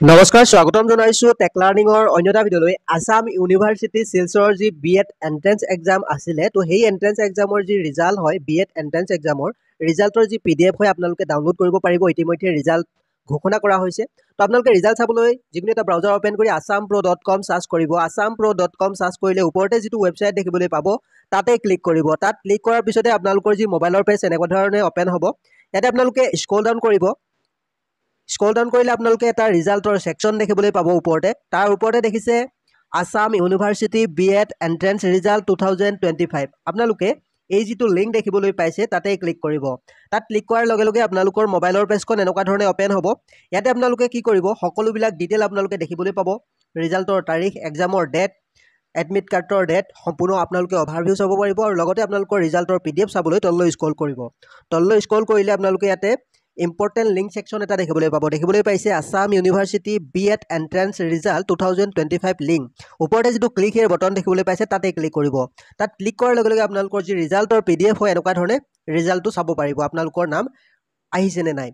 নমস্কাৰ স্বাগতম জনাইছো টেক লাৰ্ণিঙৰ অন্যটা ভিডিঅ'লৈ আসাম ইউনিভাৰ্চিটি শিলচৰৰ যি বিএড এন্ট্ৰেন্স এক্সাম আছিলে তো সেই এন্ট্ৰেন্স এক্সামৰ যি ৰিজাল্ট হয় বিএড এন্ট্ৰেন্স এক্সামৰ ৰিজাল্টৰ যি পিডিএফ হয় আপোনালোকে ডাউনলোড কৰিব পাৰিব ইতিমধ্যে ৰিজাল্ট ঘোষণা কৰা হৈছে তো আপোনালোকে ৰিজাল্ট চাবলৈ যিকোনো এটা ব্ৰাউজাৰ ওপেন কৰি assampro.com সাৰ্চ কৰিব assampro.com সাৰ্চ কৰিলে ওপৰতে যিটো ৱেবছাইট দেখিবলৈ পাব তাতে ক্লিক কৰিব তাত ক্লিক কৰাৰ পিছতে আপোনালোকৰ যি মোবাইলৰ পেজ এনেকুৱা ধৰণে ওপেন হ'ব ইয়াতে আপোনালোকে স্ক্ৰল ডাউন কৰিব স্ক্ৰল ডাউন কৰিলে আপোনালোকে এটা ৰিজাল্টৰ সেকশন দেখিবলৈ পাব ওপৰতে তাৰ ওপৰতে দেখিছে Assam university B Ed entrance result 2025 আপোনালোকে এই যিটো লিংক দেখিবলৈ পাইছে তাতে ক্লিক কৰিব তাত ক্লিক কৰাৰ লগে লগে আপোনালোকৰ মোবাইলৰ পেজখন এনেকুৱা ধৰণে ওপেন হ'ব ইয়াতে আপোনালোকে কি কৰিব সকলোবিলাক ডিটেইল আপোনালোকে দেখিবলৈ পাব ৰিজাল্টৰ তাৰিখ এক্সামৰ ডেট এডমিট কাৰ্ডৰ ডেট সম্পূৰ্ণ আপোনালোকে অভাৰভিউ চাব পাৰিব আৰু লগতে আপোনালোকৰ ৰিজাল্টৰ পিডিএফ চাবলৈ তললৈ স্ক্ৰল কৰিব তললৈ স্ক্ৰল কৰিলে আপোনালোকে ইয়াতে ইম্পৰ্টেণ্ট লিংক সেকশন এটা দেখিবলৈ পাইছে Assam university B Ed entrance result 2025 link ওপৰতে যিটো ক্লিক হিয়াৰ বটন দেখিবলৈ পাইছে তাতে ক্লিক কৰিব তাত ক্লিক কৰাৰ লগে লগে আপোনালোকৰ যি ৰিজাল্টৰ পিডিএফ হয় এনেকুৱা ধৰণে ৰিজাল্টটো চাব পাৰিব আপোনালোকৰ নাম আহিছে নে নাই